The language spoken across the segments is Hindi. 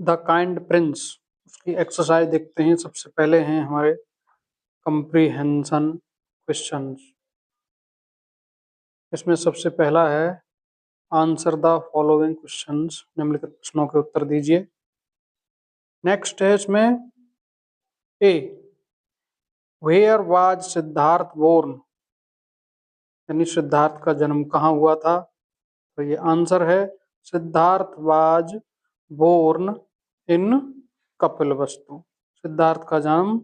द काइंड प्रिंस, उसकी एक्सरसाइज देखते हैं। सबसे पहले हैं हमारे कंप्रीहेंशन क्वेश्चंस। इसमें सबसे पहला है आंसर द फॉलोइंग क्वेश्चंस, निम्नलिखित प्रश्नों के उत्तर दीजिए। नेक्स्ट है इसमें ए, वेयर वाज सिद्धार्थ बोर्न, यानी सिद्धार्थ का जन्म कहाँ हुआ था। तो ये आंसर है Siddhartha was born in Kapilavastu. Siddhartha का जन्म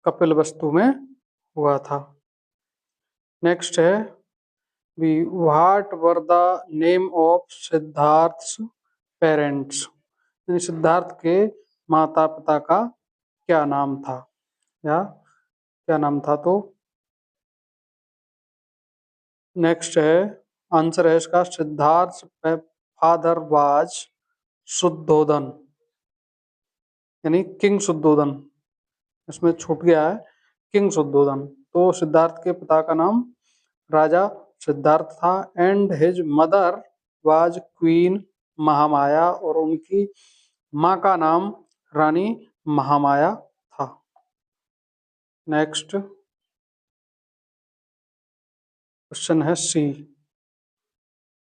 कपिलवस्तु में हुआ था। नेक्स्ट है B, what were the name of Siddhartha's parents, यानी सिद्धार्थ के माता पिता का क्या नाम था, या क्या नाम था। तो नेक्स्ट है आंसर है इसका सिद्धार्थ फादर वाज शुद्धोदन, यानी किंग शुद्धोदन। इसमें छूट गया है किंग शुद्धोदन। तो सिद्धार्थ के पिता का नाम राजा सिद्धार्थ था and his mother was queen Mahamaya, और उनकी माँ का नाम रानी महामाया था। नेक्स्ट क्वेश्चन है C,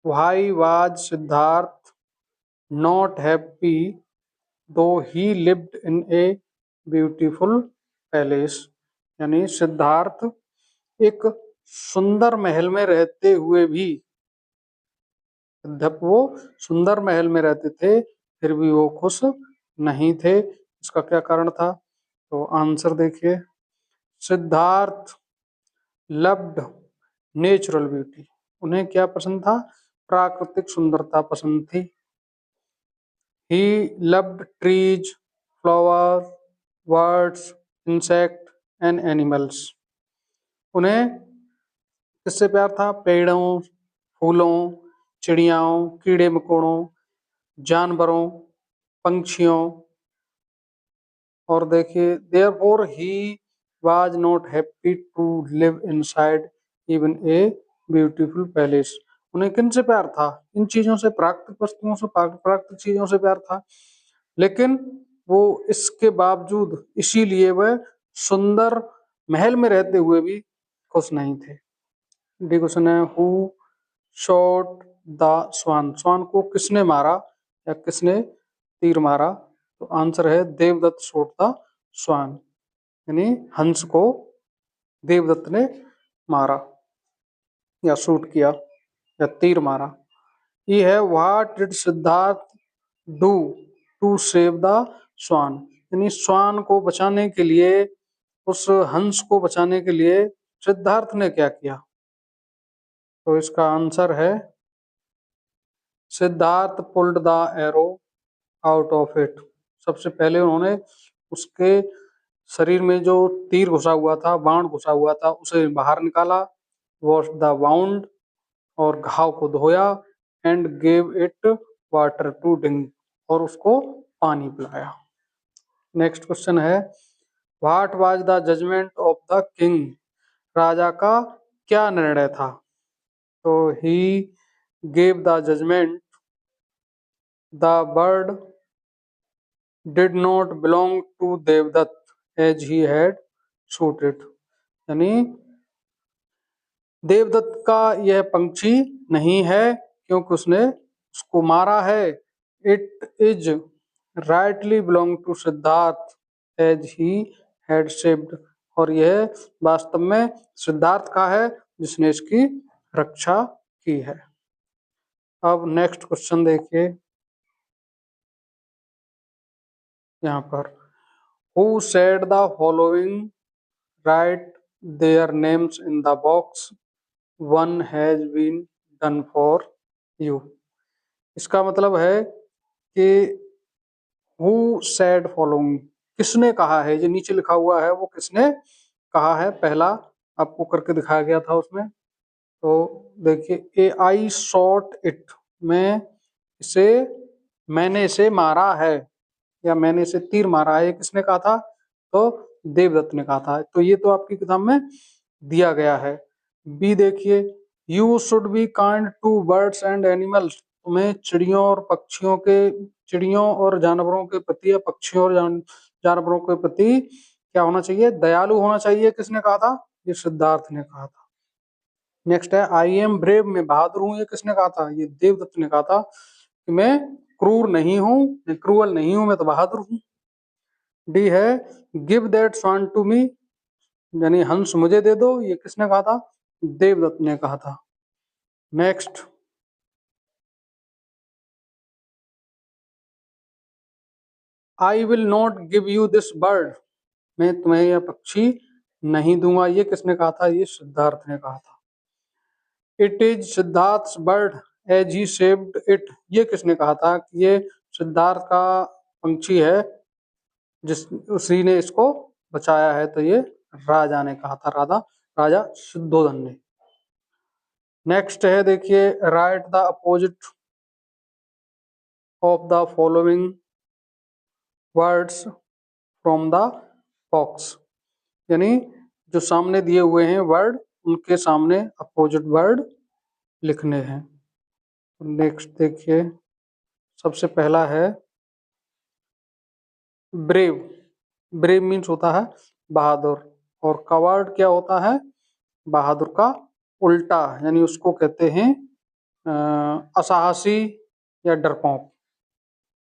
why was Siddhartha not happy though he lived in a beautiful palace, यानी सिद्धार्थ एक सुंदर महल में रहते हुए भी, जब वो सुंदर महल में रहते थे फिर भी वो खुश नहीं थे। इसका क्या कारण था। तो आंसर देखिए, सिद्धार्थ लव्ड नेचुरल ब्यूटी, उन्हें क्या पसंद था, प्राकृतिक सुंदरता पसंद थी। He loved trees, flower, birds, insect and animals, उन्हें किससे प्यार था, पेड़ों, फूलों, चिड़ियाओं, कीड़े मकोड़ों, जानवरों, पंछियों। और देखिए therefore he was not happy to live inside even a beautiful palace, उन्हें किन से प्यार था, इन चीजों से, प्राकृतिक वस्तुओं से, प्राकृतिक चीजों से प्यार था, लेकिन वो इसके बावजूद इसीलिए वह सुंदर महल में रहते हुए भी खुश नहीं थे। डी क्वेश्चन है हु शॉट द स्वान, स्वान को किसने मारा या किसने तीर मारा। तो आंसर है देवदत्त शॉट द स्वान, यानी हंस को देवदत्त ने मारा या शूट किया या तीर मारा। ये है what did Siddhartha do to save the swan, यानी स्वान को बचाने के लिए, उस हंस को बचाने के लिए सिद्धार्थ ने क्या किया। तो इसका आंसर है Siddharth pulled the arrow out of it, सबसे पहले उन्होंने उसके शरीर में जो तीर घुसा हुआ था, बाण घुसा हुआ था, उसे बाहर निकाला, वॉश द वाउंड, और घाव को धोया, and gave it water to drink, और उसको पानी पिलाया। नेक्स्ट क्वेश्चन है what was the judgement of the king, राजा का क्या निर्णय था। तो he gave the judgement the bird did not belong to Devadatta as he had shoot it, यानी देवदत्त का यह पंक्षी नहीं है क्योंकि उसने उसको मारा है। It is rightly belong to Siddhartha as he had saved, और यह वास्तव में सिद्धार्थ का है जिसने इसकी रक्षा की है। अब नेक्स्ट क्वेश्चन देखिए यहाँ पर, who said the following, write their names in the box, one has been done for you. इसका मतलब है कि हु सेड फॉलोइंग, किसने कहा है, जो नीचे लिखा हुआ है वो किसने कहा है। पहला आपको करके दिखाया गया था उसमें। तो देखिए ए आई शॉट इट, मैं इसे, मैंने इसे मारा है, या मैंने इसे तीर मारा है, ये किसने कहा था। तो देवदत्त ने कहा था। तो ये तो आपकी किताब में दिया गया है। बी देखिए, you should be kind to birds and animals, तुम्हें चिड़ियों और जानवरों के प्रति या पक्षियों और जानवरों के प्रति क्या होना चाहिए? दयालु होना चाहिए। किसने कहा था? ये सिद्धार्थ ने कहा था। नेक्स्ट है आई एम ब्रेव, मैं बहादुर हूँ, ये किसने कहा था? ये देवदत्त ने कहा था कि मैं क्रूर नहीं हूँ, मैं क्रूअल नहीं हूँ, मैं तो बहादुर हूँ। डी है give that swan to me, यानी हंस मुझे दे दो, ये किसने कहा था? देवदत्त ने कहा था। Next, I will not give you this bird, मैं तुम्हें यह पक्षी नहीं दूंगा, ये किसने कहा था? ये सिद्धार्थ ने कहा था। It is Siddhartha bird as he saved it, ये किसने कहा था कि ये सिद्धार्थ का पंछी है, जिस उसी ने इसको बचाया है? तो ये राजा ने कहा था, राजा शुद्धोधन ने। नेक्स्ट है देखिए, right the opposite of the following words from the box, यानी जो सामने दिए हुए हैं वर्ड, उनके सामने अपोजिट वर्ड लिखने हैं। नेक्स्ट देखिए, सबसे पहला है ब्रेव। ब्रेव मीन्स होता है बहादुर, और कवर्ड क्या होता है? बहादुर का उल्टा, यानी उसको कहते हैं असाहसी या डरपोक।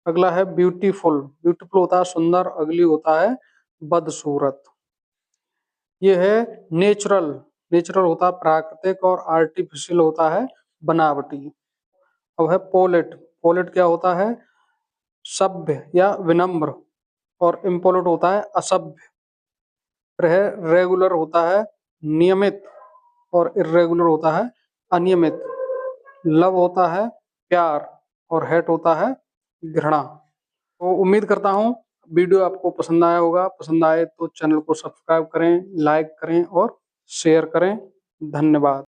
अगला है ब्यूटीफुल, ब्यूटीफुल होता है सुंदर, अगली होता है बदसूरत। ये है नेचुरल, नेचुरल होता है प्राकृतिक, और आर्टिफिशियल होता है बनावटी। अब है पोलिट, पोलिट क्या होता है? सभ्य या विनम्र, और इम्पोलिट होता है असभ्य। फिर है रेगुलर होता है नियमित, और इर्रेगुलर होता है अनियमित। लव होता है प्यार, और हेट होता है घृणा। तो उम्मीद करता हूँ वीडियो आपको पसंद आया होगा। पसंद आए तो चैनल को सब्सक्राइब करें, लाइक करें और शेयर करें। धन्यवाद।